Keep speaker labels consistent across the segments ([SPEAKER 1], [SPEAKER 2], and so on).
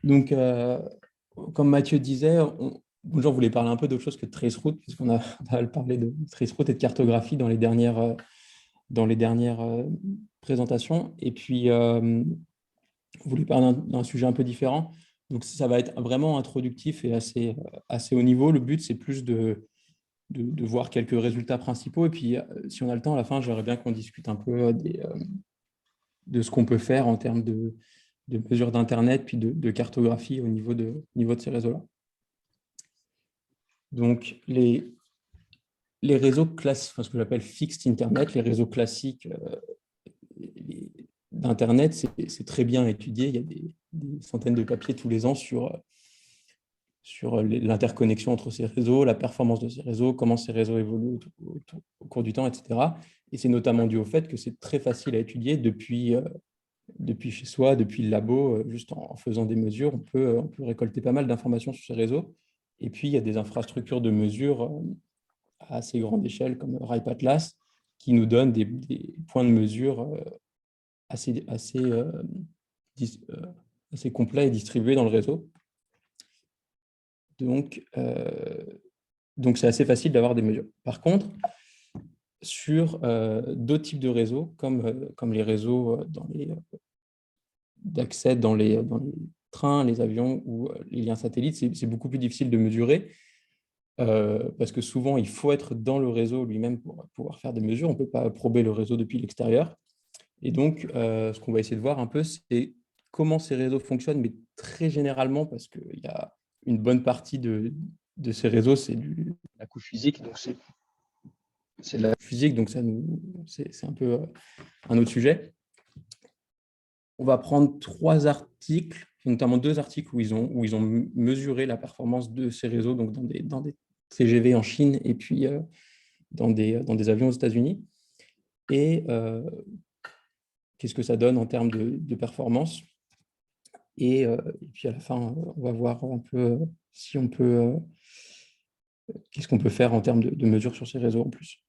[SPEAKER 1] Donc, comme Mathieu disait, Jean voulait parler un peu d'autre chose que de traceroute, puisqu'on a, on a parlé de traceroute et de cartographie dans les dernières présentations. Et puis, on voulait parler d'un sujet un peu différent. Donc, ça va être vraiment introductif et assez haut niveau. Le but, c'est plus de voir quelques résultats principaux. Et puis, si on a le temps, à la fin, j'aimerais bien qu'on discute un peu de ce qu'on peut faire en termes de mesures d'Internet, puis de cartographie au niveau de ces réseaux-là. Donc, les réseaux classiques, enfin, ce que j'appelle fixed Internet, les réseaux classiques d'Internet, c'est très bien étudié. Il y a des centaines de papiers tous les ans sur l'interconnexion entre ces réseaux, la performance de ces réseaux, comment ces réseaux évoluent au cours du temps, etc. Et c'est notamment dû au fait que c'est très facile à étudier depuis chez soi, depuis le labo, juste en faisant des mesures, on peut récolter pas mal d'informations sur ces réseaux. Et puis, il y a des infrastructures de mesure à assez grande échelle, comme RIPE-Atlas, qui nous donnent des points de mesure assez complets et distribués dans le réseau. Donc c'est assez facile d'avoir des mesures. Par contre, sur d'autres types de réseaux, comme les réseaux d'accès dans les trains, les avions ou les liens satellites, c'est beaucoup plus difficile de mesurer parce que souvent, il faut être dans le réseau lui-même pour pouvoir faire des mesures. On ne peut pas prober le réseau depuis l'extérieur. Et donc, ce qu'on va essayer de voir un peu, c'est comment ces réseaux fonctionnent, mais très généralement, parce qu'il y a une bonne partie de ces réseaux, c'est la couche physique. Donc, c'est de la physique, donc c'est un peu un autre sujet. On va prendre 3 articles, notamment 2 articles où ils ont mesuré la performance de ces réseaux, donc dans des TGV en Chine et puis dans des avions aux États-Unis. Et qu'est-ce que ça donne en termes de performance. Et puis à la fin, on va voir un peu si on peut, qu'est-ce qu'on peut faire en termes de mesures sur ces réseaux en plus.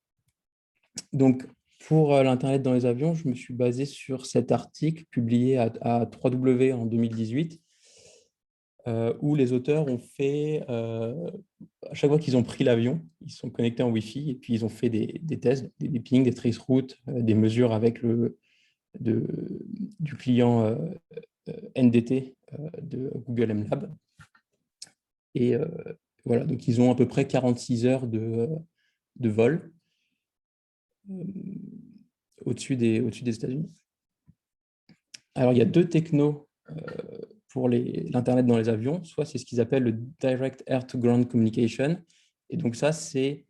[SPEAKER 1] Donc, pour l'Internet dans les avions, je me suis basé sur cet article publié à 3W en 2018, où les auteurs ont fait, à chaque fois qu'ils ont pris l'avion, ils sont connectés en Wi-Fi et puis ils ont fait des tests, des pings, des traceroutes, des mesures avec du client NDT de Google MLab. Et voilà, donc ils ont à peu près 46 heures de vol au-dessus des États-Unis. Alors, il y a 2 technos pour l'Internet dans les avions. Soit c'est ce qu'ils appellent le Direct Air-to-Ground Communication. Et donc ça, c'est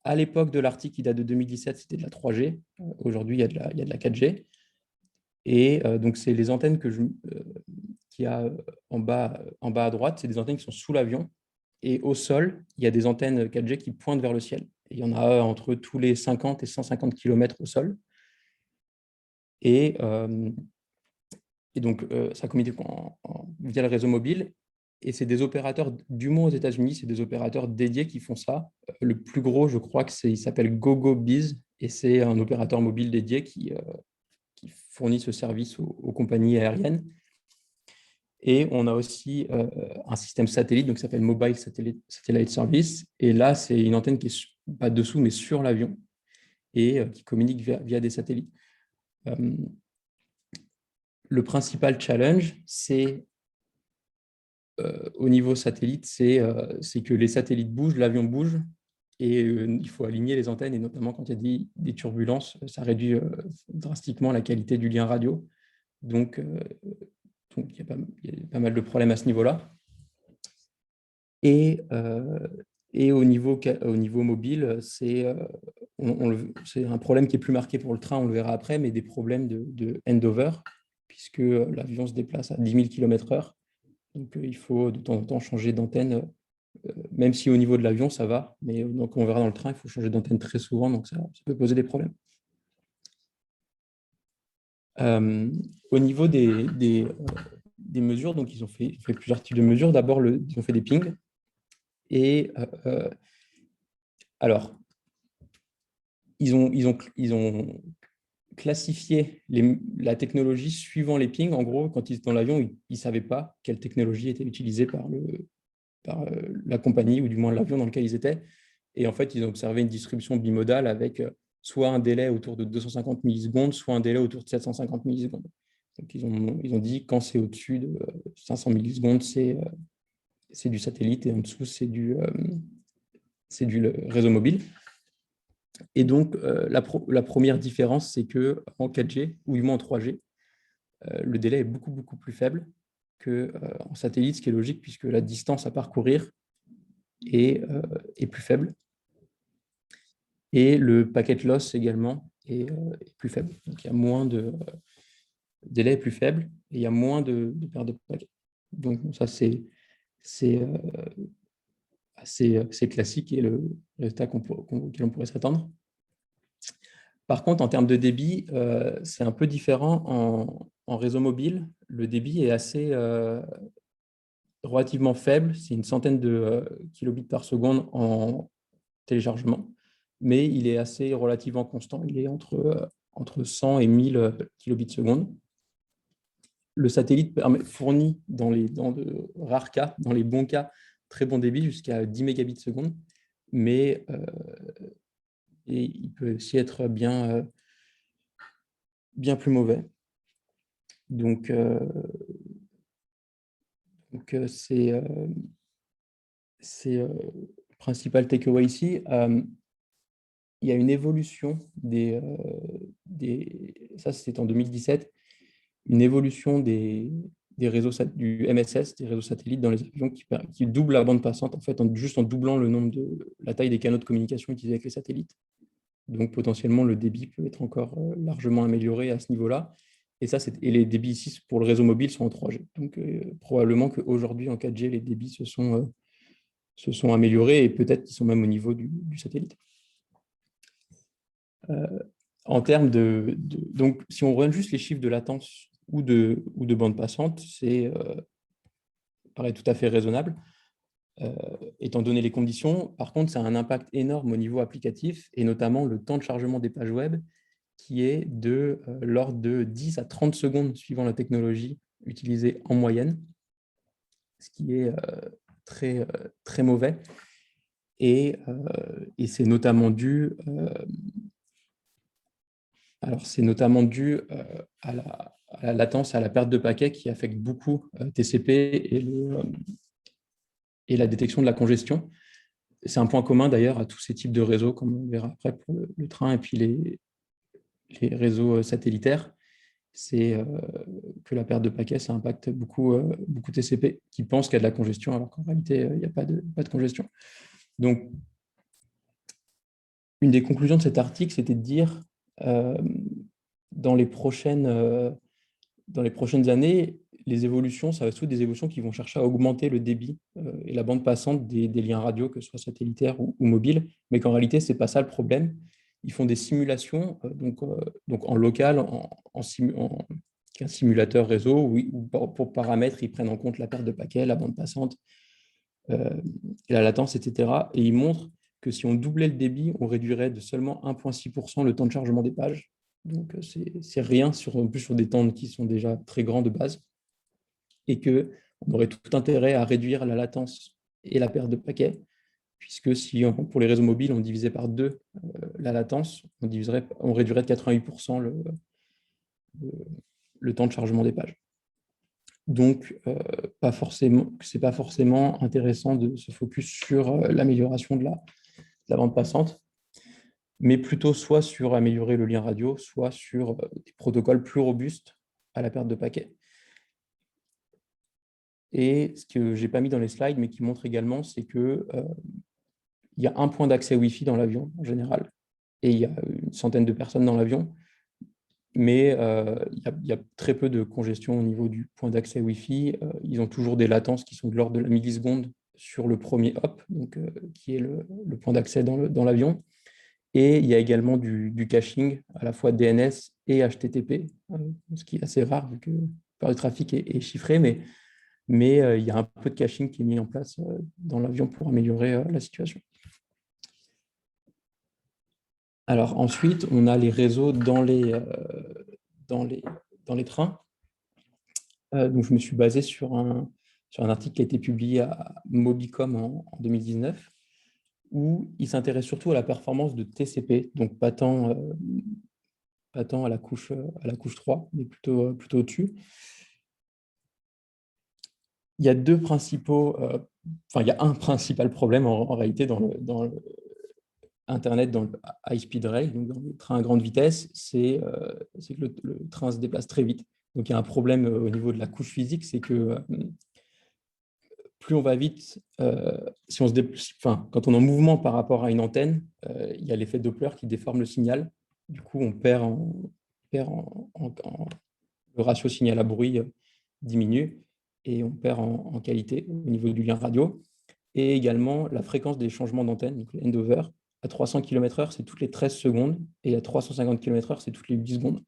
[SPEAKER 1] à l'époque de l'article qui date de 2017, c'était de la 3G. Aujourd'hui, il y a de la 4G. Et donc, c'est les antennes qu'il y a en bas à droite, c'est des antennes qui sont sous l'avion. Et au sol, il y a des antennes 4G qui pointent vers le ciel. Et il y en a entre tous les 50 et 150 km au sol. Et donc, ça communique via le réseau mobile. Et c'est des opérateurs, du moins aux États-Unis, c'est des opérateurs dédiés qui font ça. Le plus gros, je crois il s'appelle GoGoBiz. Et c'est un opérateur mobile dédié qui fournit ce service aux compagnies aériennes. Et on a aussi un système satellite, donc ça s'appelle Mobile Satellite Service. Et là, c'est une antenne qui est pas dessous, mais sur l'avion et qui communique via des satellites. Le principal challenge, c'est au niveau satellite, c'est que les satellites bougent, l'avion bouge, et il faut aligner les antennes, et notamment quand il y a des turbulences, ça réduit drastiquement la qualité du lien radio. Donc il y a pas mal de problèmes à ce niveau-là. Et au niveau mobile, c'est un problème qui est plus marqué pour le train, on le verra après, mais des problèmes de handover, puisque l'avion se déplace à 10 000 km/h. Donc, il faut de temps en temps changer d'antenne, même si au niveau de l'avion, ça va. Mais donc, on verra dans le train, il faut changer d'antenne très souvent, donc ça peut poser des problèmes. Au niveau des mesures, donc ils ont fait plusieurs types de mesures. D'abord, ils ont fait des pings. Et alors, ils ont classifier la technologie suivant les pings. En gros, quand ils étaient dans l'avion, ils ne savaient pas quelle technologie était utilisée par la compagnie, ou du moins l'avion dans lequel ils étaient. Et en fait, ils ont observé une distribution bimodale avec soit un délai autour de 250 millisecondes, soit un délai autour de 750 millisecondes. Donc, ils ont dit quand c'est au-dessus de 500 millisecondes, c'est du satellite, et en dessous, c'est du réseau mobile. Et donc, la première différence, c'est qu'en 4G, ou du moins en 3G, le délai est beaucoup, beaucoup plus faible qu'en satellite, ce qui est logique, puisque la distance à parcourir est plus faible. Et le packet loss également est plus faible. Donc, il y a moins de délai est plus faible, et il y a moins de pertes de paquets. Donc, ça, c'est assez classique, et le résultat auquel on pourrait s'attendre. Par contre, en termes de débit, c'est un peu différent en réseau mobile. Le débit est assez relativement faible, c'est une centaine de kilobits par seconde en téléchargement, mais il est assez relativement constant. Il est entre 100 et 1000 kilobits seconde. Le satellite fournit dans de rares cas, dans les bons cas, très bon débit jusqu'à 10 mégabits seconde, mais et il peut aussi être bien plus mauvais. Donc c'est le principal takeaway ici. Il y a une évolution ça c'était en 2017, une évolution des réseaux du MSS, des réseaux satellites dans les avions qui double la bande passante, en fait, juste en doublant la taille des canaux de communication utilisés avec les satellites. Donc potentiellement, le débit peut être encore largement amélioré à ce niveau-là. Et les débits ici pour le réseau mobile sont en 3G. Donc probablement qu'aujourd'hui, en 4G, les débits se sont améliorés, et peut-être qu'ils sont même au niveau du satellite. En termes donc, si on regarde juste les chiffres de latence ou de bande passante, paraît tout à fait raisonnable, étant donné les conditions. Par contre, ça a un impact énorme au niveau applicatif, et notamment le temps de chargement des pages web, qui est de l'ordre de 10 à 30 secondes suivant la technologie utilisée en moyenne, ce qui est très, très mauvais. Et c'est notamment dû à la latence, à la perte de paquets, qui affecte beaucoup TCP et la détection de la congestion. C'est un point commun d'ailleurs à tous ces types de réseaux, comme on verra après pour le train et puis les réseaux satellitaires. C'est que la perte de paquets, ça impacte beaucoup TCP, qui pensent qu'il y a de la congestion, alors qu'en réalité, il n'y a pas de congestion. Donc, une des conclusions de cet article, c'était de dire, dans les prochaines années, les évolutions, ça va être des évolutions qui vont chercher à augmenter le débit et la bande passante des liens radio, que ce soit satellitaires ou mobiles, mais qu'en réalité, ce n'est pas ça le problème. Ils font des simulations, donc en local, un simulateur réseau, où pour paramètres, ils prennent en compte la perte de paquets, la bande passante, la latence, etc. Et ils montrent que si on doublait le débit, on réduirait de seulement 1,6% le temps de chargement des pages. Donc, c'est rien, en plus sur des temps qui sont déjà très grands de base, et qu'on aurait tout intérêt à réduire la latence et la perte de paquets, puisque si pour les réseaux mobiles, on divisait par 2 la latence, on réduirait de 88% le temps de chargement des pages. Donc, c'est pas forcément intéressant de se focus sur l'amélioration de la bande passante, mais plutôt soit sur améliorer le lien radio, soit sur des protocoles plus robustes à la perte de paquets. Et ce que je n'ai pas mis dans les slides, mais qui montre également, c'est qu'il y a un point d'accès Wi-Fi dans l'avion en général, et il y a une centaine de personnes dans l'avion, mais il y a très peu de congestion au niveau du point d'accès Wi-Fi. Ils ont toujours des latences qui sont de l'ordre de la milliseconde sur le premier hop, donc, qui est le point d'accès dans l'avion. Et il y a également du caching, à la fois DNS et HTTP, ce qui est assez rare vu que le trafic est chiffré, mais il y a un peu de caching qui est mis en place dans l'avion pour améliorer la situation. Alors ensuite, on a les réseaux dans les, dans les trains. Donc, je me suis basé sur un article qui a été publié à Mobicom en 2019, où il s'intéresse surtout à la performance de TCP, donc pas tant à la couche 3, mais plutôt au-dessus. Il y a il y a un principal problème en réalité dans le Internet, dans le high speed rail, donc dans le train à grande vitesse, c'est que le train se déplace très vite. Donc il y a un problème au niveau de la couche physique, c'est que plus on va vite, si on se quand on est en mouvement par rapport à une antenne, il y a l'effet Doppler qui déforme le signal. Du coup, on perd le ratio signal à bruit diminue et on perd en qualité au niveau du lien radio. Et également, la fréquence des changements d'antenne, donc le handover, à 300 km/h, c'est toutes les 13 secondes, et à 350 km/h, c'est toutes les 8 secondes.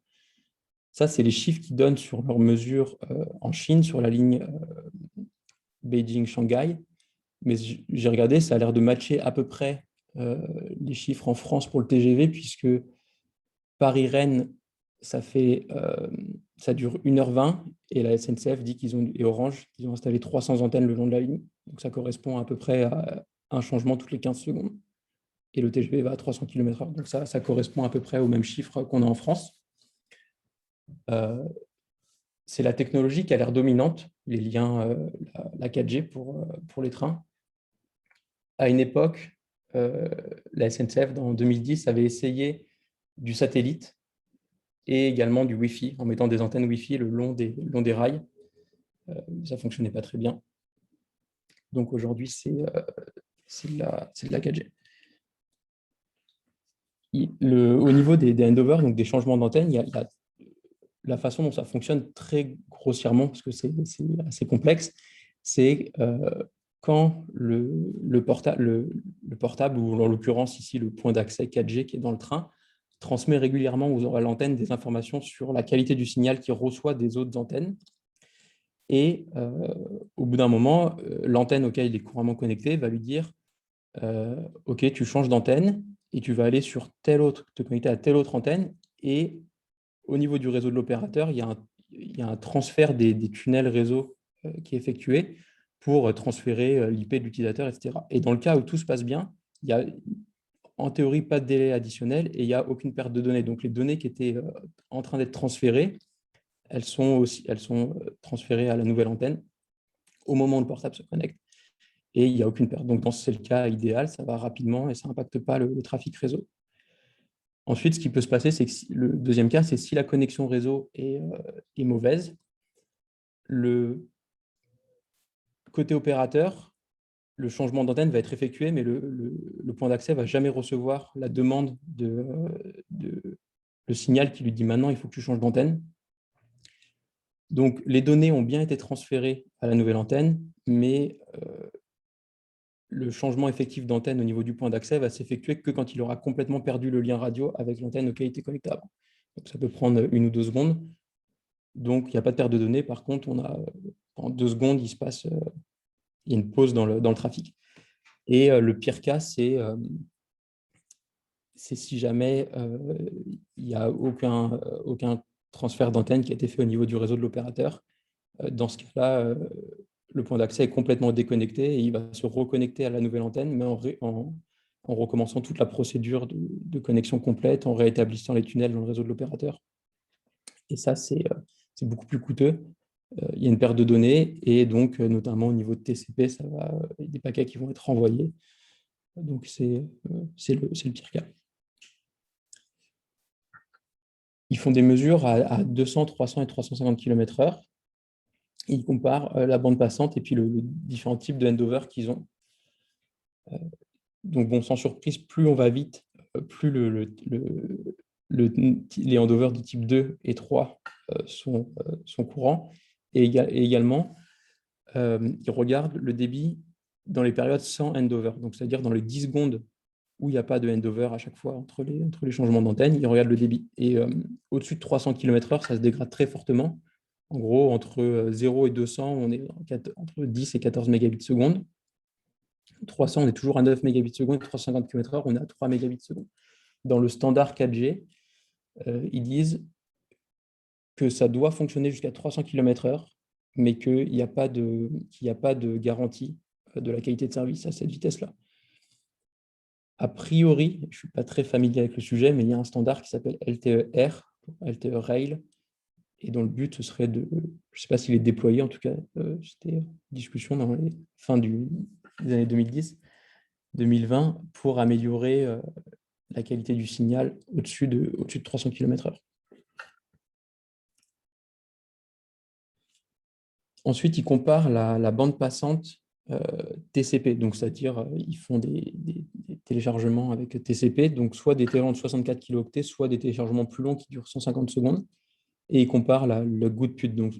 [SPEAKER 1] Ça, c'est les chiffres qui donnent sur leurs mesures en Chine, sur la ligne Beijing-Shanghai. Mais j'ai regardé, ça a l'air de matcher à peu près les chiffres en France pour le TGV, puisque Paris-Rennes, ça dure 1h20, et la SNCF dit et Orange, qu'ils ont installé 300 antennes le long de la ligne. Donc ça correspond à peu près à un changement toutes les 15 secondes. Et le TGV va à 300 km/h. Donc ça correspond à peu près au même chiffre qu'on a en France. C'est la technologie qui a l'air dominante, les liens, la 4G pour les trains. À une époque, la SNCF, en 2010, avait essayé du satellite et également du Wi-Fi, en mettant des antennes Wi-Fi le long des rails. Ça ne fonctionnait pas très bien. Donc aujourd'hui, c'est de la 4G. Au niveau des handovers, donc des changements d'antenne, il y a la façon dont ça fonctionne très grossièrement, parce que c'est assez complexe, c'est quand le portable, ou en l'occurrence ici le point d'accès 4G qui est dans le train, transmet régulièrement à l'antenne des informations sur la qualité du signal qu'il reçoit des autres antennes. Et au bout d'un moment, l'antenne auquel il est couramment connecté va lui dire OK, tu changes d'antenne et tu vas aller te connecter à telle autre antenne. Et au niveau du réseau de l'opérateur, il y a un transfert des tunnels réseau qui est effectué pour transférer l'IP de l'utilisateur, etc. Et dans le cas où tout se passe bien, il n'y a en théorie pas de délai additionnel et il n'y a aucune perte de données. Donc les données qui étaient en train d'être transférées, elles sont transférées à la nouvelle antenne au moment où le portable se connecte et il n'y a aucune perte. Donc c'est le cas idéal, ça va rapidement et ça n'impacte pas le trafic réseau. Ensuite, ce qui peut se passer, c'est que le deuxième cas, c'est si la connexion réseau est mauvaise, le côté opérateur, le changement d'antenne va être effectué, mais le point d'accès ne va jamais recevoir la demande le signal qui lui dit maintenant, il faut que tu changes d'antenne. Donc, les données ont bien été transférées à la nouvelle antenne, mais le changement effectif d'antenne au niveau du point d'accès va s'effectuer que quand il aura complètement perdu le lien radio avec l'antenne auquel il était connecté avant. Donc, ça peut prendre 1 ou 2 secondes. Donc, il n'y a pas de perte de données. Par contre, en 2 secondes, il y a une pause dans le trafic. Et le pire cas, c'est si jamais il n'y a aucun transfert d'antenne qui a été fait au niveau du réseau de l'opérateur. Dans ce cas-là, le point d'accès est complètement déconnecté et il va se reconnecter à la nouvelle antenne, mais en recommençant toute la procédure de connexion complète, en réétablissant les tunnels dans le réseau de l'opérateur. Et ça, c'est beaucoup plus coûteux. Il y a une perte de données et donc, notamment au niveau de TCP, il y a des paquets qui vont être renvoyés. Donc, c'est le pire cas. Ils font des mesures à 200, 300 et 350 km/h. Ils comparent la bande passante et puis le différents types de handover qu'ils ont. Donc, bon, sans surprise, plus on va vite, plus les handovers de type 2 et 3 sont courants. Et également, ils regardent le débit dans les périodes sans handover, donc c'est-à-dire dans les 10 secondes où il n'y a pas de handover à chaque fois entre les changements d'antenne, ils regardent le débit. Et au-dessus de 300 km/h, ça se dégrade très fortement. En gros, entre 0 et 200, on est entre 10 et 14 mégabits seconde. 300, on est toujours à 9 mégabits seconde, et 350 km/h, on est à 3 mégabits seconde. dans le standard 4G, ils disent que ça doit fonctionner jusqu'à 300 km/h, mais qu'il n'y a pas de garantie de la qualité de service à cette vitesse-là. A priori, je ne suis pas très familier avec le sujet, mais il y a un standard qui s'appelle LTE-R, LTE Rail, et dont le but, ce serait de, je ne sais pas s'il est déployé, en tout cas, c'était une discussion dans les fins des années 2010, 2020, pour améliorer la qualité du signal au-dessus de 300 km/h. Ensuite, ils comparent la bande passante TCP, donc c'est-à-dire ils font des téléchargements avec TCP, donc soit des téléchargements de 64 kilooctets, soit des téléchargements plus longs qui durent 150 secondes, et ils comparent le goodput, donc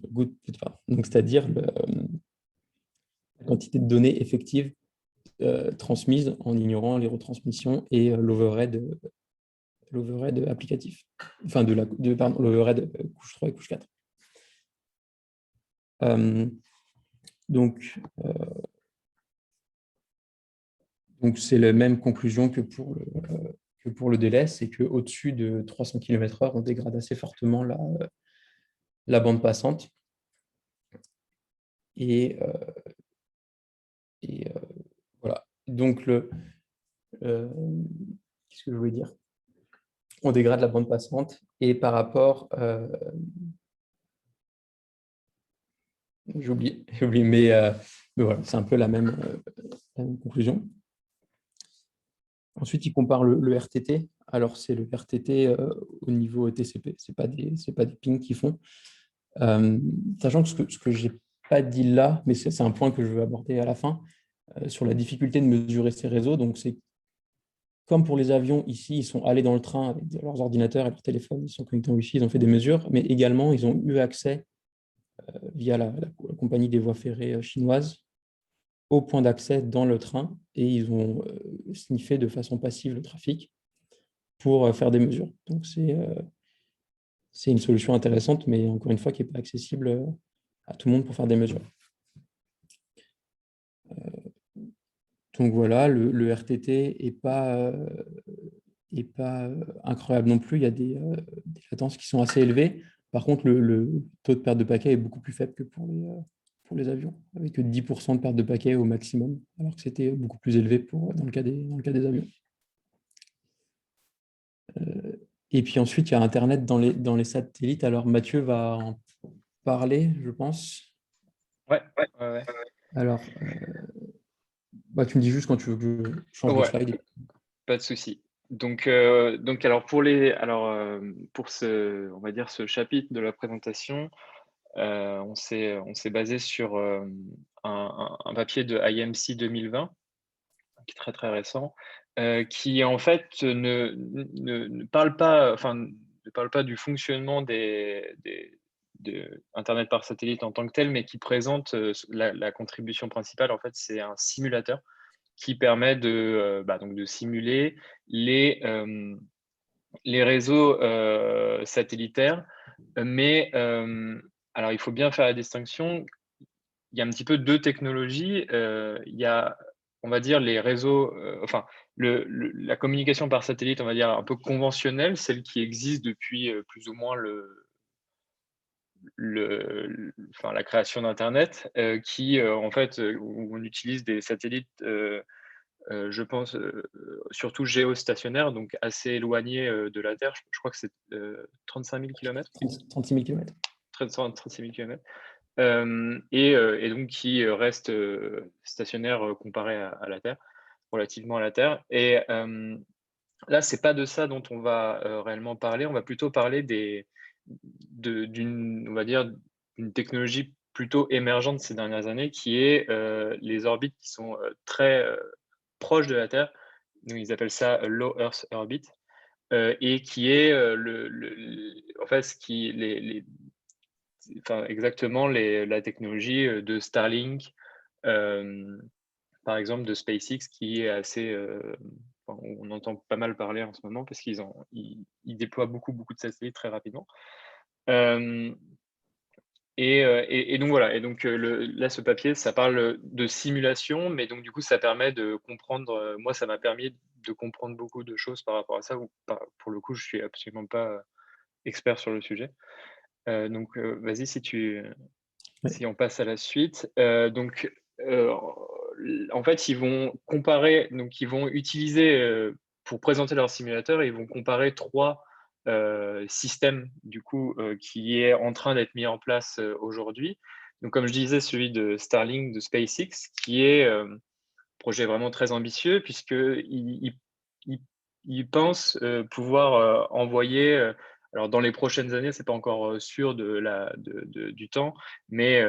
[SPEAKER 1] c'est-à-dire la quantité de données effectives transmises en ignorant les retransmissions et l'overhead applicatif, enfin l'overhead couche 3 et couche 4. Donc, c'est la même conclusion que pour le délai, c'est qu'au-dessus de 300 km/h, on dégrade assez fortement la bande passante. Et voilà. Donc, qu'est-ce que je voulais dire? On dégrade la bande passante. Et par rapport... j'ai oublié, mais voilà, c'est un peu la même conclusion. Ensuite, il compare le RTT. Alors, c'est le RTT au niveau TCP. Ce n'est pas des pings qu'ils font. Sachant que ce que je n'ai pas dit là, mais c'est un point que je veux aborder à la fin, sur la difficulté de mesurer ces réseaux. Donc, c'est comme pour les avions, ici, ils sont allés dans le train avec leurs ordinateurs et leurs téléphones, ils sont connectés en Wi-Fi, ils ont fait des mesures, mais également, ils ont eu accès via la compagnie des voies ferrées chinoise au point d'accès dans le train et ils ont sniffé de façon passive le trafic pour faire des mesures. Donc, c'est une solution intéressante, mais encore une fois, qui n'est pas accessible à tout le monde pour faire des mesures. Donc voilà, le RTT n'est pas incroyable non plus. Il y a des latences qui sont assez élevées. Par contre, le taux de perte de paquets est beaucoup plus faible que pour les avions, avec 10% de perte de paquets au maximum, alors que c'était beaucoup plus élevé dans le cas des avions. Et puis ensuite, il y a Internet dans les satellites. Alors Mathieu va en parler, je pense.
[SPEAKER 2] Ouais.
[SPEAKER 1] Alors, tu me dis juste quand tu veux que je change de slide.
[SPEAKER 2] Pas de souci. Donc alors pour on va dire ce chapitre de la présentation, on s'est basé sur un papier de IMC 2020 qui est très très récent, qui en fait ne parle pas, ne parle pas du fonctionnement de Internet par satellite en tant que tel, mais qui présente la contribution principale. En fait, c'est un simulateur qui permet donc de simuler les réseaux satellitaires. Mais alors, il faut bien faire la distinction. Il y a un petit peu deux technologies. Il y a, on va dire, les réseaux, la communication par satellite, on va dire, un peu conventionnelle, celle qui existe depuis plus ou moins la création d'Internet, qui, en fait, où on utilise des satellites, je pense, surtout géostationnaires, donc assez éloignés de la Terre. Je crois que c'est 35 000 km.
[SPEAKER 1] 36 000 km.
[SPEAKER 2] 36 000 km. Et donc qui reste stationnaire comparé à la Terre, relativement à la Terre. Et là, c'est pas de ça dont on va réellement parler. On va plutôt parler on va dire, d'une technologie plutôt émergente ces dernières années, qui est les orbites qui sont très proches de la Terre. Donc, ils appellent ça Low Earth Orbit, et qui est en fait exactement la technologie de Starlink, par exemple de SpaceX, qui est assez, on entend pas mal parler en ce moment parce qu'ils déploient beaucoup de satellites très rapidement. Et donc voilà, et donc là, ce papier, ça parle de simulation, mais donc du coup, ça permet de comprendre, moi, ça m'a permis de comprendre beaucoup de choses par rapport à ça, ou pour le coup, je suis absolument pas expert sur le sujet. Donc vas-y,
[SPEAKER 1] Ouais.
[SPEAKER 2] si on passe à la suite. Donc, en fait, ils vont comparer, donc ils vont utiliser, pour présenter leur simulateur, ils vont comparer trois systèmes, du coup, qui est en train d'être mis en place aujourd'hui. Donc, comme je disais, celui de Starlink, de SpaceX, qui est un projet vraiment très ambitieux, puisqu'il pense pouvoir envoyer, alors dans les prochaines années, c'est pas encore sûr du temps, mais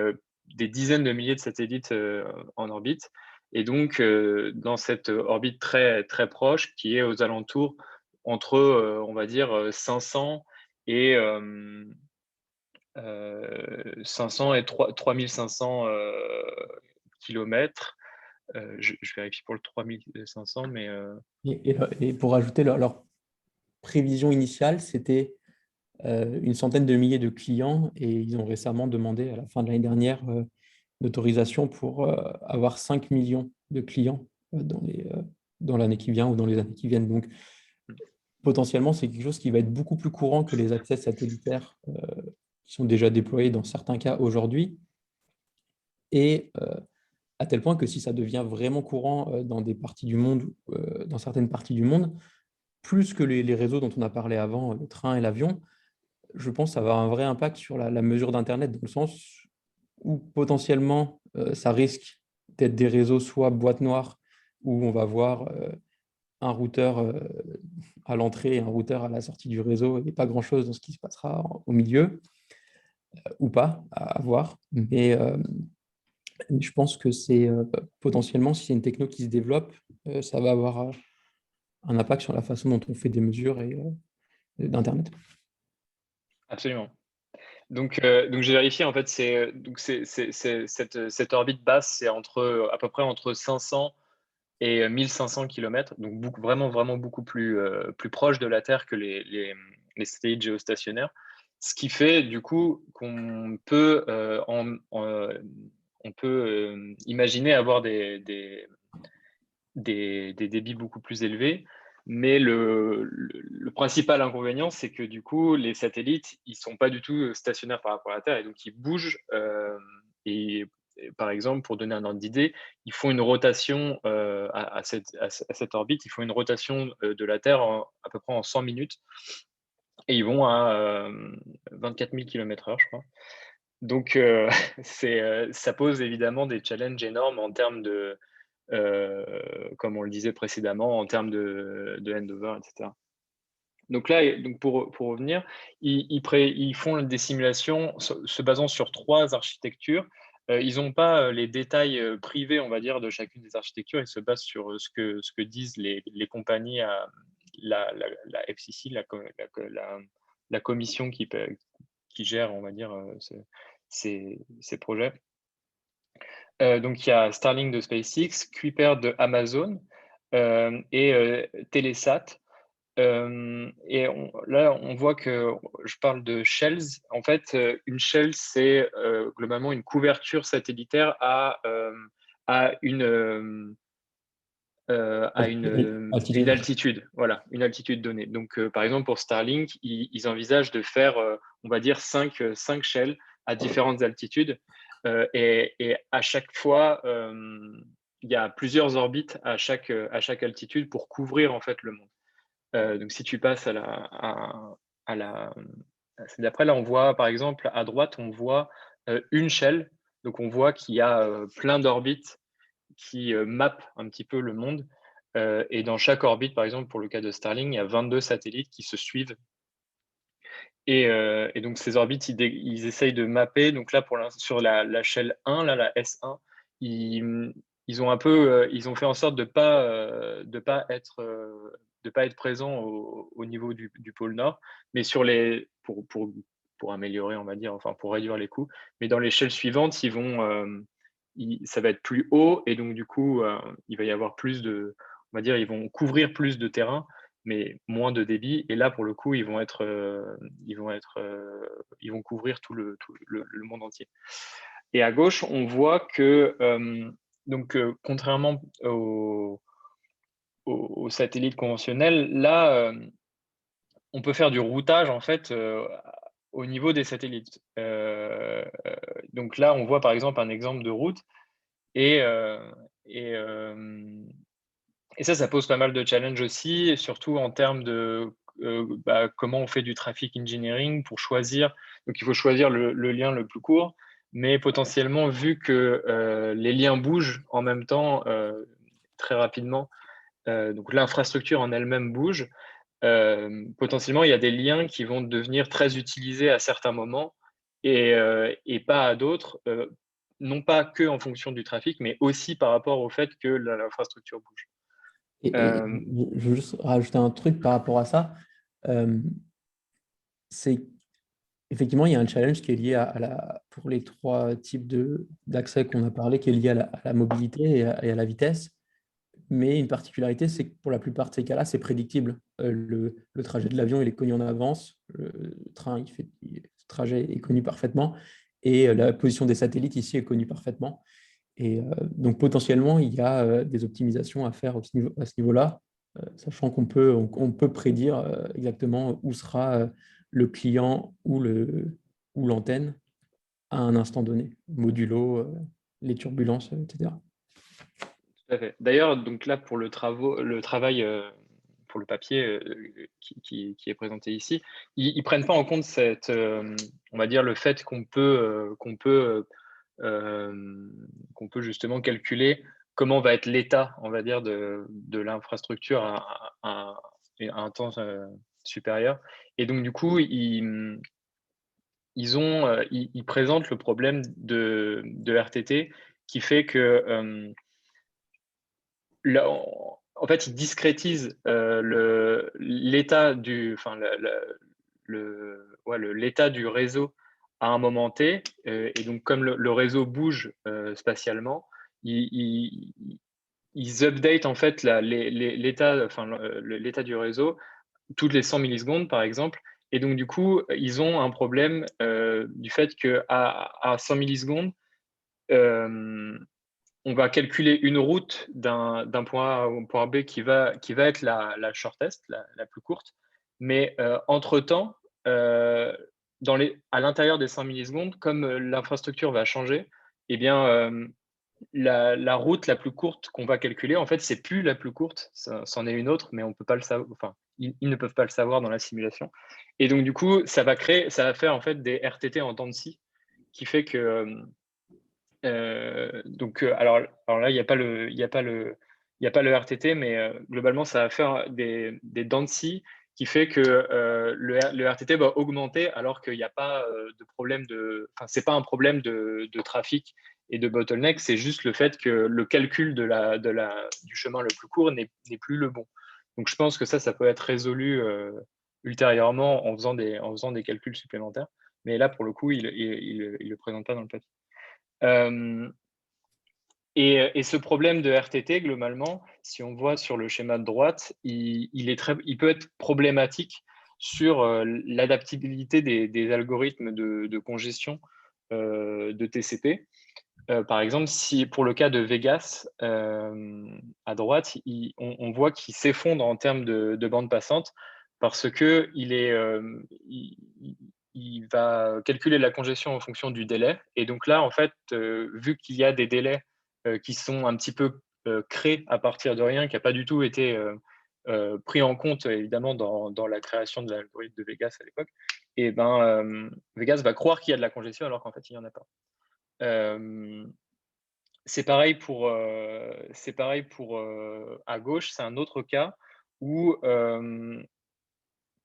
[SPEAKER 2] des dizaines de milliers de satellites en orbite. Et donc, dans cette orbite très, très proche, qui est aux alentours entre, on va dire, 500 et 3500 kilomètres. Je vérifie pour le 3500, mais
[SPEAKER 1] Et pour ajouter, leur prévision initiale, c'était une centaine de milliers de clients et ils ont récemment demandé à la fin de l'année dernière l'autorisation pour avoir 5 millions de clients dans l'année qui vient ou dans les années qui viennent. Donc, potentiellement, c'est quelque chose qui va être beaucoup plus courant que les accès satellitaires qui sont déjà déployés dans certains cas aujourd'hui. Et à tel point que si ça devient vraiment courant dans des parties du monde, dans certaines parties du monde, plus que les réseaux dont on a parlé avant, le train et l'avion, je pense que ça va avoir un vrai impact sur la mesure d'Internet, dans le sens où potentiellement ça risque d'être des réseaux soit boîte noire, où on va voir un routeur à l'entrée et un routeur à la sortie du réseau et pas grand-chose dans ce qui se passera au milieu, ou pas, à voir. Mais je pense que c'est potentiellement, si c'est une techno qui se développe, ça va avoir un impact sur la façon dont on fait des mesures d'Internet.
[SPEAKER 2] absolument. Donc j'ai vérifié, en fait, cette orbite basse, c'est à peu près entre 500 et 1500 kilomètres, donc vraiment, vraiment beaucoup plus proche de la Terre que les satellites géostationnaires. Ce qui fait du coup qu'on peut, imaginer avoir des débits beaucoup plus élevés. Mais le principal inconvénient, c'est que du coup, les satellites, ils sont pas du tout stationnaires par rapport à la Terre, et donc ils bougent. Et, par exemple, pour donner un ordre d'idée, ils font une rotation à cette orbite, ils font une rotation de la Terre à peu près en 100 minutes, et ils vont à 24 000 km/h, je crois. Donc, ça pose évidemment des challenges énormes en termes comme on le disait précédemment, en termes de handover, etc. Donc là, pour revenir, ils font des simulations se basant sur trois architectures. Ils n'ont pas les détails privés, on va dire, de chacune des architectures. Ils se basent sur ce que disent les compagnies, la FCC, la commission qui gère, on va dire, ces projets. Donc il y a Starlink de SpaceX, Kuiper de Amazon et Telesat. Et là, on voit que je parle de shells. En fait, une shell, c'est globalement une couverture satellitaire à une
[SPEAKER 1] Altitude.
[SPEAKER 2] altitude, voilà, une altitude donnée. Donc, par exemple, pour Starlink, ils envisagent de faire, on va dire, 5 shells à différentes altitudes. Et à chaque fois, il y a plusieurs orbites à chaque altitude pour couvrir en fait le monde. Donc, si tu passes à la d'après, là, on voit, par exemple, à droite, on voit une shell. Donc, on voit qu'il y a plein d'orbites qui mappent un petit peu le monde. Et dans chaque orbite, par exemple, pour le cas de Starlink, il y a 22 satellites qui se suivent. Et donc, ces orbites, ils essayent de mapper. Donc là, sur la shell 1, là, la S1, ils ont un peu, ils ont fait en sorte de pas être présents au niveau du pôle Nord, mais pour améliorer, on va dire, enfin pour réduire les coûts. Mais dans les shells suivantes, ça va être plus haut, et donc du coup, il va y avoir on va dire, ils vont couvrir plus de terrain, mais moins de débit. Et là, pour le coup, ils vont couvrir tout le monde entier. Et à gauche, on voit que, contrairement aux satellites conventionnels, là, on peut faire du routage en fait au niveau des satellites. Donc là, on voit par exemple un exemple de route et, et, euh, et ça pose pas mal de challenges aussi, et surtout en termes de comment on fait du traffic engineering pour choisir. Donc il faut choisir le lien le plus court, mais potentiellement, vu que les liens bougent en même temps très rapidement, donc l'infrastructure en elle-même bouge, potentiellement, il y a des liens qui vont devenir très utilisés à certains moments et pas à d'autres, non pas que en fonction du trafic, mais aussi par rapport au fait que l'infrastructure bouge.
[SPEAKER 1] Et je veux juste rajouter un truc par rapport à ça. Euh, c'est effectivement, il y a un challenge qui est lié pour les trois types d'accès qu'on a parlé, qui est lié à la mobilité et à la vitesse. Mais une particularité, c'est que pour la plupart de ces cas-là, c'est prédictible. Le trajet de l'avion, il est connu en avance. Le train, ce trajet est connu parfaitement. Et la position des satellites ici est connue parfaitement. Et donc, potentiellement, il y a des optimisations à faire à ce niveau-là, sachant on peut prédire exactement où sera le client ou l'antenne à un instant donné, modulo les turbulences, etc.
[SPEAKER 2] Tout à fait. D'ailleurs, donc là, pour le travail, pour le papier qui est présenté ici, ils prennent pas en compte on va dire, le fait qu'on peut justement calculer comment va être l'état, on va dire, de l'infrastructure à un temps supérieur. Et donc, du coup, ils présentent le problème de RTT qui fait que en fait, ils discrétisent l'état l'état du réseau à un moment T. Et donc, comme le réseau bouge spatialement, ils update en fait l'état du réseau toutes les 100 millisecondes, par exemple. Et donc, du coup, ils ont un problème du fait qu'à 100 millisecondes, on va calculer une route d'un point A à un point B qui va être la shortest, la plus courte. Mais entre-temps, à l'intérieur des 100 millisecondes, comme l'infrastructure va changer, eh bien, la route la plus courte qu'on va calculer, en fait, c'est plus la plus courte, c'en est une autre, mais on peut pas le savoir. Enfin, ils ne peuvent pas le savoir dans la simulation. Et donc, du coup, ça va faire en fait des RTT en temps de scie, qui fait que alors là, il n'y a pas le RTT, mais globalement, ça va faire des dents de scie qui fait que le RTT va augmenter alors qu'il n'y a pas de problème enfin, c'est pas un problème de trafic et de bottleneck, c'est juste le fait que le calcul du chemin le plus court n'est plus le bon. Donc, je pense que ça peut être résolu ultérieurement en faisant des calculs supplémentaires. Mais là, pour le coup, il le présente pas dans le papier. Et ce problème de RTT, globalement, si on voit sur le schéma de droite, il peut être problématique sur l'adaptabilité des algorithmes de congestion de TCP. Par exemple, si pour le cas de Vegas, à droite, on voit qu'il s'effondre en termes de bande passante parce que il va calculer la congestion en fonction du délai. Et donc là, en fait, vu qu'il y a des délais qui sont un petit peu créés à partir de rien, qui n'a pas du tout été pris en compte, évidemment, dans la création de l'algorithme de Vegas à l'époque, et ben, Vegas va croire qu'il y a de la congestion alors qu'en fait, il n'y en a pas. C'est pareil pour à gauche, c'est un autre cas où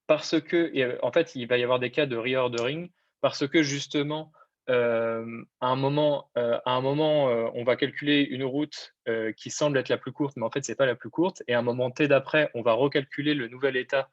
[SPEAKER 2] parce que, en fait, il va y avoir des cas de reordering parce que justement, à un moment, on va calculer une route qui semble être la plus courte, mais en fait, c'est pas la plus courte. Et à un moment T d'après, on va recalculer le nouvel état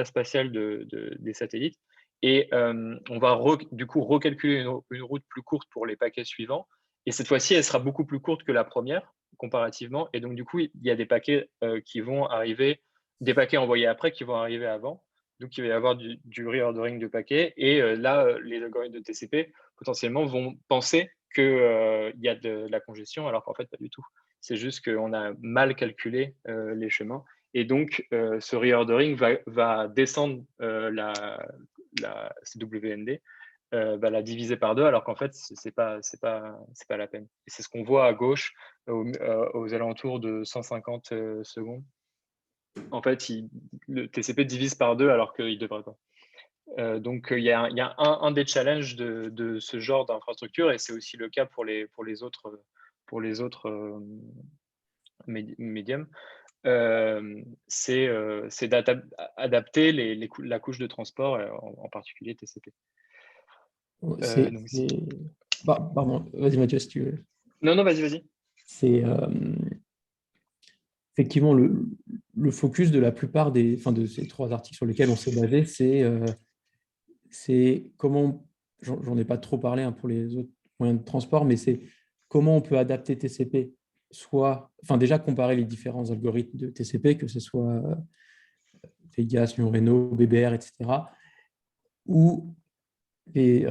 [SPEAKER 2] spatial des satellites. Et on va du coup recalculer une route plus courte pour les paquets suivants. Et cette fois-ci, elle sera beaucoup plus courte que la première, comparativement. Et donc, du coup, il y a des paquets qui vont arriver des paquets envoyés après qui vont arriver avant. Donc, il va y avoir du reordering de paquets. Et là, les algorithmes de TCP, potentiellement, vont penser qu'il y a de la congestion, alors qu'en fait, pas du tout. C'est juste qu'on a mal calculé les chemins. Et donc, ce reordering va descendre la CWND, va la diviser par deux, alors qu'en fait, c'est pas la peine. Et c'est ce qu'on voit à gauche, aux alentours de 150 secondes. En fait, le TCP divise par deux alors qu'il ne devrait pas. Donc, il y a un des challenges de ce genre d'infrastructure, et c'est aussi le cas pour les autres médiums. C'est d'adapter la couche de transport, en particulier TCP. Donc,
[SPEAKER 1] Pardon, vas-y Mathieu, si tu veux.
[SPEAKER 2] non, vas-y.
[SPEAKER 1] C'est effectivement le focus de la plupart de ces 3 articles sur lesquels on s'est basé, c'est comment, j'en ai pas trop parlé pour les autres moyens de transport, mais c'est comment on peut adapter TCP, déjà comparer les différents algorithmes de TCP, que ce soit Vegas, Lyon-Reno, BBR, etc., ou les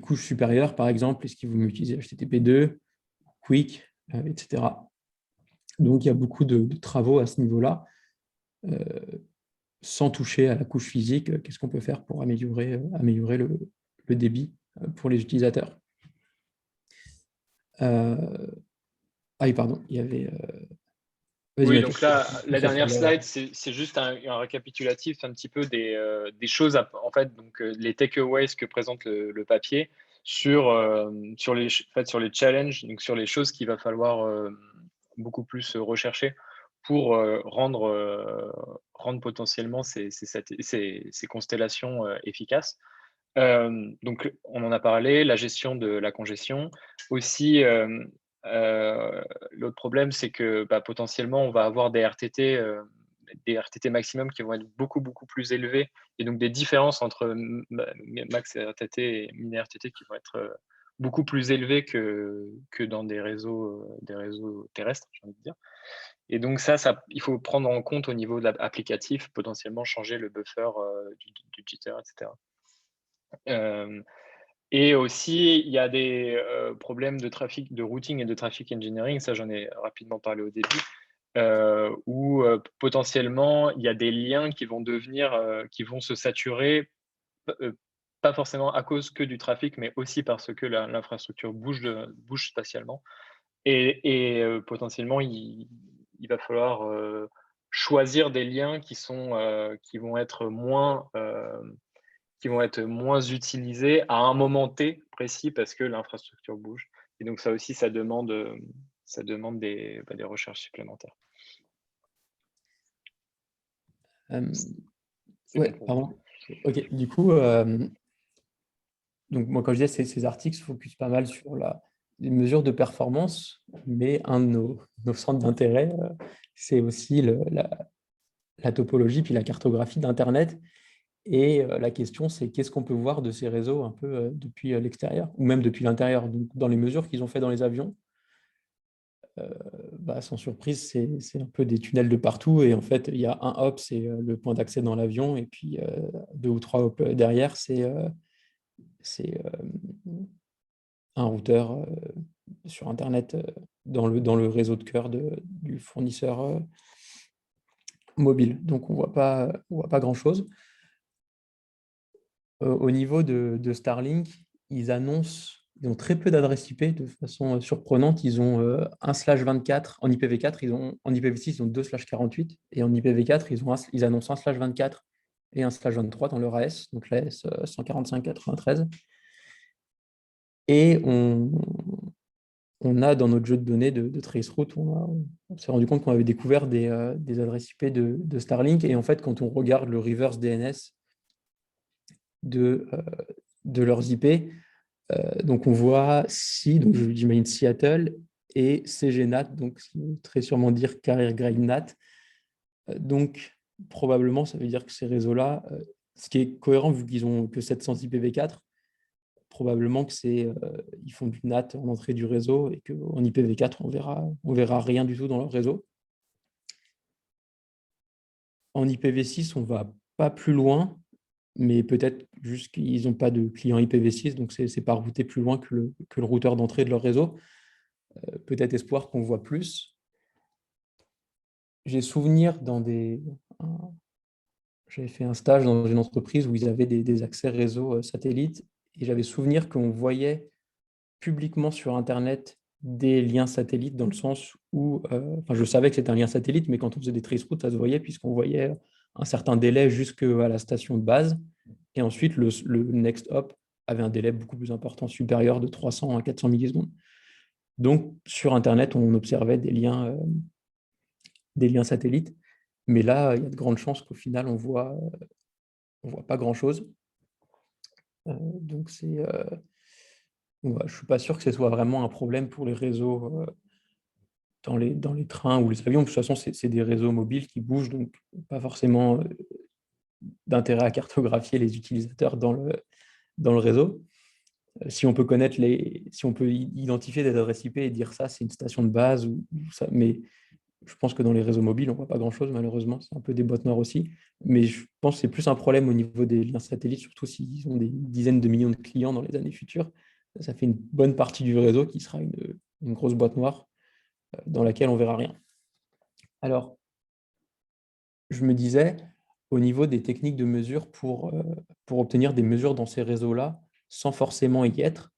[SPEAKER 1] couches supérieures, par exemple, est-ce qu'ils vont utiliser HTTP2, Quick, etc. Donc, il y a beaucoup de travaux à ce niveau-là, sans toucher à la couche physique. Qu'est-ce qu'on peut faire pour améliorer le débit pour les utilisateurs? Ah oui, pardon, il y avait...
[SPEAKER 2] Oui,
[SPEAKER 1] Mathieu.
[SPEAKER 2] donc là, la dernière slide, c'est juste un récapitulatif un petit peu des choses, en fait, donc les takeaways que présente le papier sur les challenges, donc sur les choses qu'il va falloir beaucoup plus rechercher pour rendre potentiellement ces constellations efficaces. Donc, on en a parlé, la gestion de la congestion. Aussi, l'autre problème, c'est que potentiellement, on va avoir des RTT maximum qui vont être beaucoup, beaucoup plus élevés. Et donc, des différences entre max RTT et mini RTT qui vont être beaucoup plus élevées que dans des réseaux terrestres, j'ai envie de dire. Et donc, ça, il faut prendre en compte au niveau de l'applicatif, potentiellement changer le buffer du jitter, etc. Et aussi, il y a des problèmes de trafic, de routing et de traffic engineering. Ça, j'en ai rapidement parlé au début, où potentiellement, il y a des liens qui vont qui vont se saturer, pas forcément à cause que du trafic, mais aussi parce que l'infrastructure bouge spatialement. Et potentiellement, il va falloir choisir des liens qui vont être moins utilisés à un moment T précis parce que l'infrastructure bouge. Et donc ça aussi, ça demande des recherches supplémentaires.
[SPEAKER 1] Ouais, pardon. Ok, du coup, donc moi, quand je disais, ces articles se focusent pas mal sur les mesures de performance, mais un de nos centres d'intérêt, c'est aussi la topologie puis la cartographie d'Internet. Et la question, c'est qu'est-ce qu'on peut voir de ces réseaux un peu depuis l'extérieur, ou même depuis l'intérieur. Donc, dans les mesures qu'ils ont fait dans les avions, sans surprise, c'est un peu des tunnels de partout. Et en fait, il y a un hop, c'est le point d'accès dans l'avion, et puis 2 ou 3 hops derrière, c'est un routeur sur Internet dans le réseau de cœur du fournisseur mobile. Donc, on voit pas grand-chose. Au niveau de Starlink, ils ont très peu d'adresses IP de façon surprenante. Ils ont 1/24 en IPv4, en IPv6, ils ont 2/48, et en IPv4, ils annoncent 1/24 et 1/23 dans leur AS, donc l'AS 145.93. Et on a dans notre jeu de données de traceroute, on s'est rendu compte qu'on avait découvert des adresses IP de Starlink. Et en fait, quand on regarde le reverse DNS de leurs IP, donc on voit donc j'imagine Seattle, et CGNAT, donc ce qui veut très sûrement dire Carrier Grade NAT. Donc probablement, ça veut dire que ces réseaux-là, ce qui est cohérent vu qu'ils ont que 700 IPv4, probablement que ils font du NAT en entrée du réseau, et qu'en IPv4, on verra rien du tout dans leur réseau. En IPv6, on ne va pas plus loin, mais peut-être juste qu'ils n'ont pas de client IPv6, donc ce n'est pas routé plus loin que le routeur d'entrée de leur réseau. Peut-être espoir qu'on voit plus. J'ai souvenir j'avais fait un stage dans une entreprise où ils avaient des accès réseau satellite, et j'avais souvenir qu'on voyait publiquement sur Internet des liens satellites, dans le sens où, enfin, je savais que c'était un lien satellite, mais quand on faisait des traceroutes, ça se voyait, puisqu'on voyait un certain délai jusqu'à la station de base. Et ensuite, le next hop avait un délai beaucoup plus important, supérieur de 300 à 400 millisecondes. Donc, sur Internet, on observait des liens satellites. Mais là, il y a de grandes chances qu'au final, on voit pas grand-chose. Donc, je ne suis pas sûr que ce soit vraiment un problème pour les réseaux dans les trains ou les avions. De toute façon, c'est des réseaux mobiles qui bougent, donc pas forcément d'intérêt à cartographier les utilisateurs dans le réseau. Si on peut si on peut identifier des adresses IP et dire ça, c'est une station de base, ou ça, mais je pense que dans les réseaux mobiles, on ne voit pas grand-chose, malheureusement. C'est un peu des boîtes noires aussi. Mais je pense que c'est plus un problème au niveau des liens satellites, surtout s'ils ont des dizaines de millions de clients dans les années futures. Ça fait une bonne partie du réseau qui sera une grosse boîte noire dans laquelle on ne verra rien. Alors, je me disais, au niveau des techniques de mesure pour obtenir des mesures dans ces réseaux-là, sans forcément y être,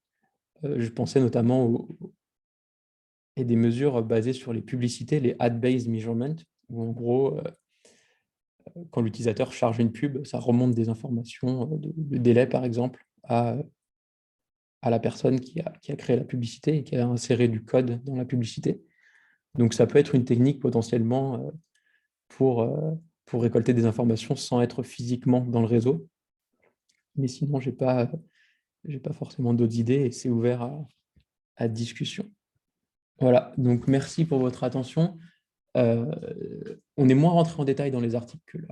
[SPEAKER 1] je pensais notamment à des mesures basées sur les publicités, les ad-based measurement, où en gros, quand l'utilisateur charge une pub, ça remonte des informations de délai, par exemple, à la personne qui a créé la publicité et qui a inséré du code dans la publicité. Donc, ça peut être une technique potentiellement pour, euh, pour récolter des informations sans être physiquement dans le réseau. Mais sinon, j'ai pas forcément d'autres idées et c'est ouvert à discussion. Voilà, donc merci pour votre attention. On est moins rentré en détail dans les articles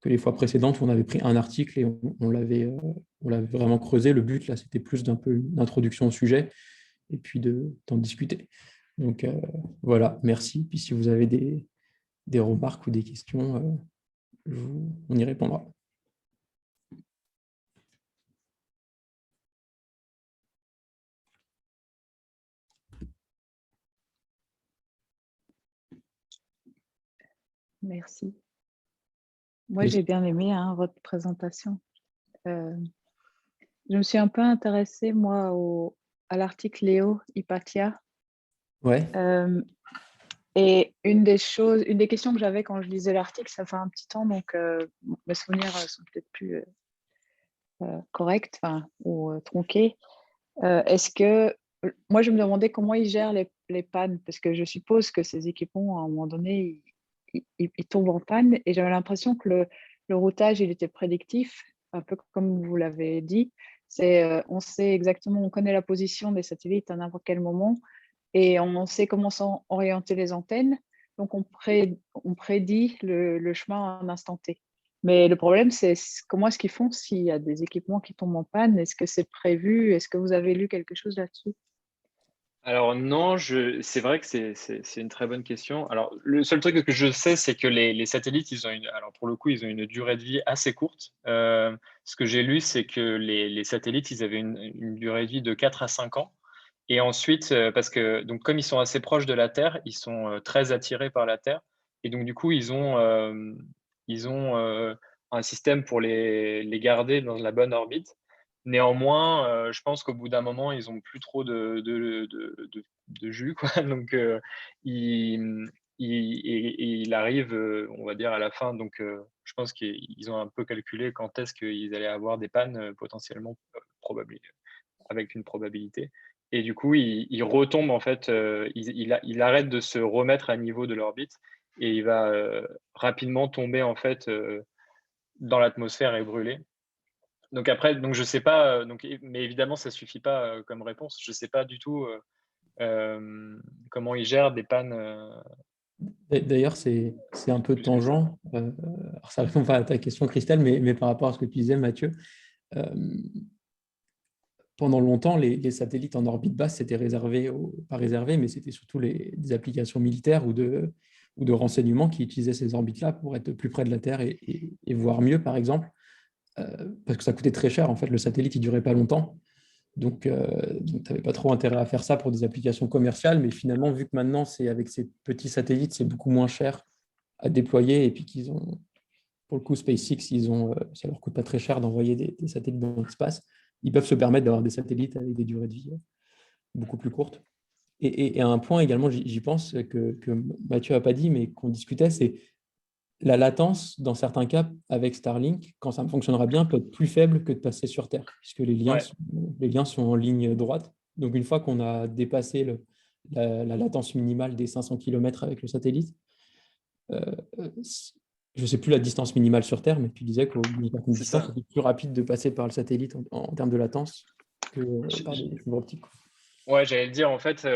[SPEAKER 1] que les fois précédentes où on avait pris un article et on l'avait vraiment creusé. Le but, là, c'était plus d'un peu une introduction au sujet et puis d'en discuter. Donc voilà, merci. Puis si vous avez des remarques ou des questions, on y répondra.
[SPEAKER 3] Merci. Moi, j'ai bien aimé votre présentation. Je me suis un peu intéressée, moi, à l'article Léo Hypatia.
[SPEAKER 1] Ouais.
[SPEAKER 3] Et une des questions que j'avais quand je lisais l'article, ça fait un petit temps, donc mes souvenirs sont peut-être plus corrects ou tronqués. Est-ce que moi, je me demandais comment ils gèrent les pannes, parce que je suppose que ces équipements, à un moment donné, ils tombent en panne, et j'avais l'impression que le routage, il était prédictif, un peu comme vous l'avez dit. On sait exactement, on connaît la position des satellites à n'importe quel moment, et on sait comment sont orientées les antennes, donc on prédit le chemin à un instant T. Mais le problème, c'est comment est-ce qu'ils font s'il y a des équipements qui tombent en panne? Est-ce que c'est prévu? Est-ce que vous avez lu quelque chose là-dessus?
[SPEAKER 2] Alors non, c'est vrai que c'est une très bonne question. Alors le seul truc que je sais, c'est que les satellites, alors pour le coup, ils ont une durée de vie assez courte. Ce que j'ai lu, c'est que les satellites, ils avaient une durée de vie de 4 à 5 ans. Et ensuite, parce que donc comme ils sont assez proches de la Terre, ils sont très attirés par la Terre. Et donc du coup, ils ont un système pour les garder dans la bonne orbite. Néanmoins, je pense qu'au bout d'un moment, ils ont plus trop de jus, quoi. Donc, il arrive, on va dire à la fin. Donc, je pense qu'ils ont un peu calculé quand est-ce qu'ils allaient avoir des pannes potentiellement avec une probabilité. Et du coup, il retombe en fait. Il arrête de se remettre à niveau de l'orbite et il va rapidement tomber en fait dans l'atmosphère et brûler. Donc après, je sais pas, mais évidemment, ça suffit pas comme réponse. Je sais pas du tout comment ils gèrent des pannes.
[SPEAKER 1] D'ailleurs, c'est un peu
[SPEAKER 2] Plus que ça.
[SPEAKER 1] tangent. Alors ça répond pas à ta question, Christelle, mais par rapport à ce que tu disais, Mathieu, euh, pendant longtemps, les satellites en orbite basse, c'était réservé, pas réservé, mais c'était surtout des applications militaires ou ou de renseignement qui utilisaient ces orbites-là pour être plus près de la Terre et voir mieux, par exemple, parce que ça coûtait très cher. En fait, le satellite, il durait pas longtemps. Donc tu n'avais pas trop intérêt à faire ça pour des applications commerciales. Mais finalement, vu que maintenant, c'est avec ces petits satellites, c'est beaucoup moins cher à déployer. Et puis qu'ils ont, pour le coup, SpaceX, ça leur coûte pas très cher d'envoyer des satellites dans l'espace. Ils peuvent se permettre d'avoir des satellites avec des durées de vie beaucoup plus courtes. Et un point également, j'y pense, que Mathieu n'a pas dit, mais qu'on discutait, c'est la latence, dans certains cas, avec Starlink, quand ça fonctionnera bien, peut être plus faible que de passer sur Terre, puisque
[SPEAKER 2] Ouais.
[SPEAKER 1] les liens sont en ligne droite. Donc, une fois qu'on a dépassé la latence minimale des 500 km avec le satellite, euh, je ne sais plus la distance minimale sur Terre, mais tu disais qu'au bout d'une certaine
[SPEAKER 2] C'est
[SPEAKER 1] distance,
[SPEAKER 2] ça.
[SPEAKER 1] c'était plus rapide de passer par le satellite en termes de latence que
[SPEAKER 2] Je-
[SPEAKER 1] par
[SPEAKER 2] je-
[SPEAKER 1] des fibres optiques.
[SPEAKER 2] Ouais, j'allais le dire, en fait,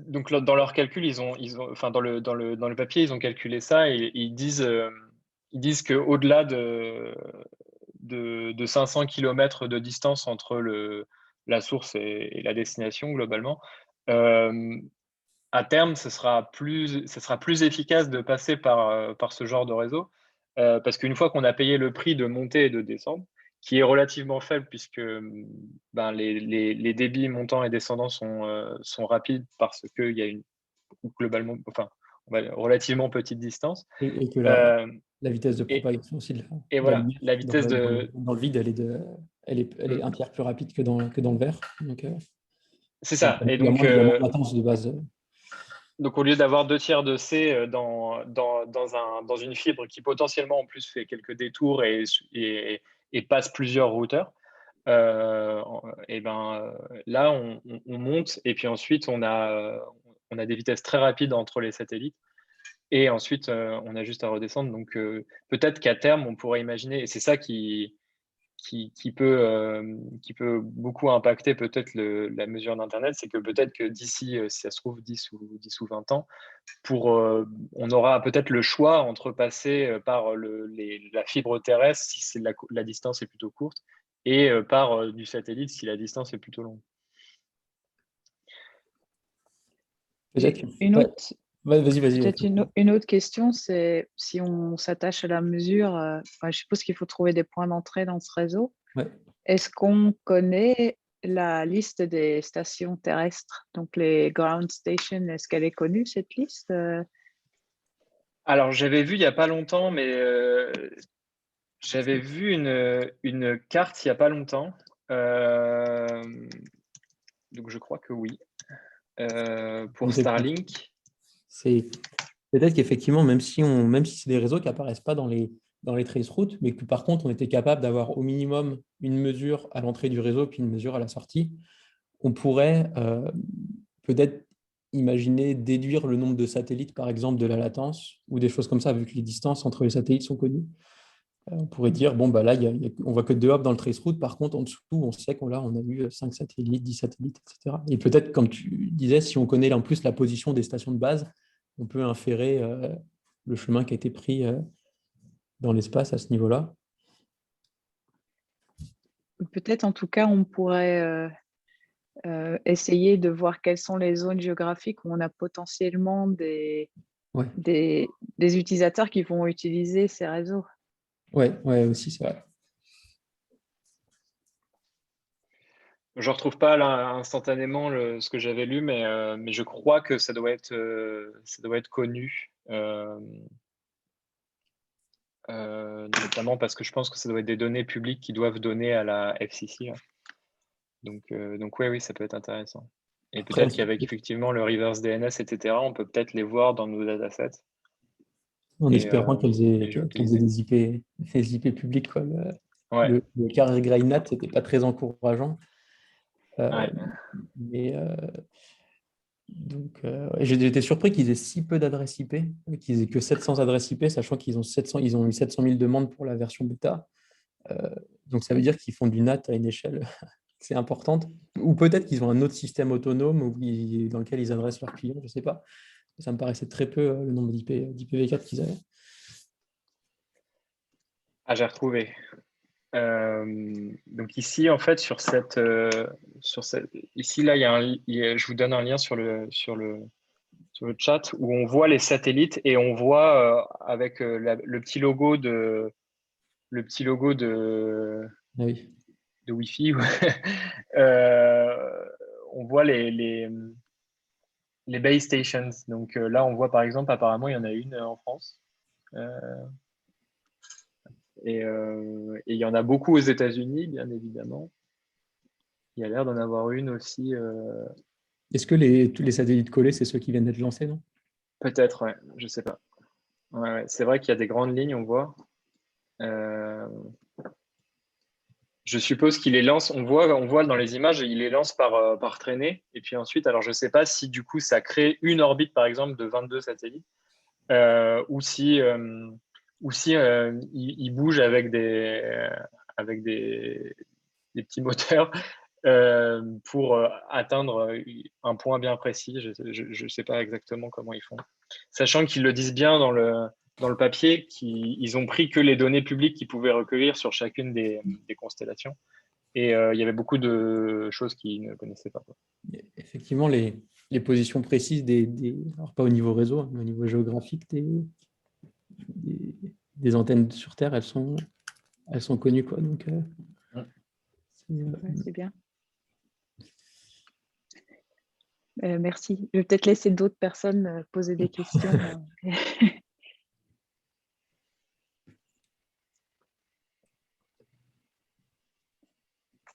[SPEAKER 2] donc dans leur calcul, enfin, dans le papier, ils ont calculé ça et ils disent qu'au-delà de 500 km de distance entre la source et la destination, globalement, euh, à terme, ce sera plus efficace de passer par ce genre de réseau, parce qu'une fois qu'on a payé le prix de monter et de descendre, qui est relativement faible puisque ben, les débits montants et descendants sont rapides parce qu'il y a globalement, enfin, relativement petite distance.
[SPEAKER 1] Et que
[SPEAKER 2] Euh,
[SPEAKER 1] la vitesse de
[SPEAKER 2] et,
[SPEAKER 1] propagation aussi de
[SPEAKER 2] et
[SPEAKER 1] la
[SPEAKER 2] voilà,
[SPEAKER 1] lumière
[SPEAKER 2] la vitesse de...
[SPEAKER 1] dans le vide, elle est un tiers plus rapide que dans le verre. Donc,
[SPEAKER 2] C'est ça. Et
[SPEAKER 1] il y a moins de latence de base.
[SPEAKER 2] donc, au lieu d'avoir 2/3 de C dans une fibre qui potentiellement en plus fait quelques détours et passe plusieurs routeurs, et ben, là, on monte et puis ensuite, on a des vitesses très rapides entre les satellites et ensuite, on a juste à redescendre. Donc, peut-être qu'à terme, on pourrait imaginer, et c'est ça qui peut beaucoup impacter peut-être la mesure d'Internet, c'est que peut-être que d'ici, si ça se trouve, 10 ou 20 ans, on aura peut-être le choix entre passer par la fibre terrestre si la distance est plutôt courte et par du satellite si la distance est plutôt longue.
[SPEAKER 1] Peut-être.
[SPEAKER 3] Une
[SPEAKER 1] Ouais.
[SPEAKER 3] autre,
[SPEAKER 1] Vas-y, vas-y.
[SPEAKER 3] peut-être une autre question, c'est si on s'attache à la mesure, je suppose qu'il faut trouver des points d'entrée dans ce réseau.
[SPEAKER 1] Ouais.
[SPEAKER 3] Est-ce qu'on connaît la liste des stations terrestres, donc les ground stations, est-ce qu'elle est connue, cette liste?
[SPEAKER 2] Alors, j'avais vu il n'y a pas longtemps, mais j'avais vu une carte il n'y a pas longtemps. Donc, je crois que oui. Pour Starlink.
[SPEAKER 1] C'est peut-être qu'effectivement, même si c'est des réseaux qui apparaissent pas dans les traceroutes, mais que par contre, on était capable d'avoir au minimum une mesure à l'entrée du réseau puis une mesure à la sortie, on pourrait peut-être imaginer déduire le nombre de satellites, par exemple, de la latence ou des choses comme ça, vu que les distances entre les satellites sont connues. On pourrait dire, bon, bah là, on voit que 2 hops dans le traceroute. Par contre, en dessous, on sait qu'on a eu 5 satellites, 10 satellites, etc. Et peut-être, comme tu disais, si on connaît en plus la position des stations de base, on peut inférer le chemin qui a été pris dans l'espace à ce niveau-là.
[SPEAKER 3] Peut-être en tout cas, on pourrait essayer de voir quelles sont les zones géographiques où on a potentiellement
[SPEAKER 1] Ouais,
[SPEAKER 3] des utilisateurs qui vont utiliser ces réseaux.
[SPEAKER 1] ouais, aussi, c'est vrai.
[SPEAKER 2] Je ne retrouve pas là instantanément ce que j'avais lu, mais je crois que ça doit être connu. Notamment parce que je pense que ça doit être des données publiques qui doivent donner à la FCC. Là. Donc oui, ça peut être intéressant. Et
[SPEAKER 1] Après,
[SPEAKER 2] peut-être qu'avec effectivement le reverse DNS, etc., on peut peut-être les voir dans nos datasets.
[SPEAKER 1] en espérant qu'elles aient
[SPEAKER 2] géolocaliser.
[SPEAKER 1] des IP publics. Quoi.
[SPEAKER 2] Ouais.
[SPEAKER 1] Le cas GreyNat, ce n'était pas très encourageant.
[SPEAKER 2] Ouais.
[SPEAKER 1] Mais donc, j'étais surpris qu'ils aient si peu d'adresses IP, qu'ils aient que 700 adresses IP, sachant qu'ils ont ils ont eu 700 000 demandes pour la version bêta. Donc, ça veut dire qu'ils font du NAT à une échelle assez importante. Ou peut-être qu'ils ont un autre système autonome dans lequel ils adressent leurs clients, je ne sais pas. Ça me paraissait très peu le nombre d'IPv4 qu'ils avaient.
[SPEAKER 2] Ah, j'ai retrouvé. Donc ici, en fait, ici là, je vous donne un lien sur sur le chat, où on voit les satellites et on voit avec le petit logo de
[SPEAKER 1] Ah oui.
[SPEAKER 2] de Wi-Fi, on voit les base stations. Donc là, on voit par exemple, apparemment, il y en a une en France. Et il y en a beaucoup aux États-Unis, bien évidemment. Il y a l'air d'en avoir une aussi.
[SPEAKER 1] Est-ce que tous les satellites collés, c'est ceux qui viennent d'être lancés, non?
[SPEAKER 2] Peut-être, ouais, je sais pas. Ouais, c'est vrai qu'il y a des grandes lignes, on voit. Je suppose qu'il les lance, on voit dans les images, il les lance par traînée. Et puis ensuite, alors je ne sais pas si du coup ça crée une orbite, par exemple, de 22 satellites, ou si il bouge avec des petits moteurs pour atteindre un point bien précis. Je ne sais pas exactement comment ils font. Sachant qu'ils le disent bien dans le papier, qu'ils ont pris que les données publiques qu'ils pouvaient recueillir sur chacune des constellations. Et il y avait beaucoup de choses qu'ils ne connaissaient pas.
[SPEAKER 1] Effectivement, les positions précises alors pas au niveau réseau, mais au niveau géographique des antennes sur Terre, elles sont connues, quoi. Donc,
[SPEAKER 3] c'est bien. Merci. Je vais peut-être laisser d'autres personnes poser des questions.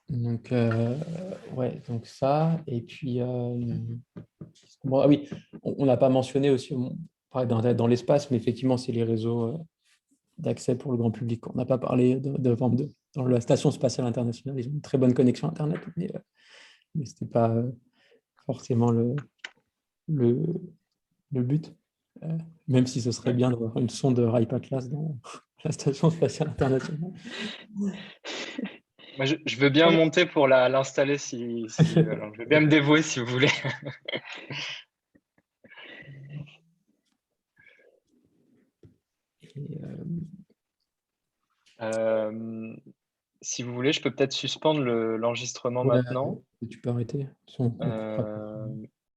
[SPEAKER 1] Donc, ouais, donc ça. Et puis, bon, ah oui, on n'a pas mentionné aussi, on parlait dans l'espace, mais effectivement, c'est les réseaux d'accès pour le grand public. On n'a pas parlé dans la Station spatiale internationale. Ils ont une très bonne connexion Internet, mais ce n'était pas forcément le but. Même si ce serait bien d'avoir une sonde Ripe Atlas dans la Station spatiale internationale.
[SPEAKER 2] Moi, je veux bien monter pour l'installer alors, je vais bien me dévouer si vous voulez. Si vous voulez, je peux peut-être suspendre l'enregistrement maintenant.
[SPEAKER 1] Tu peux arrêter.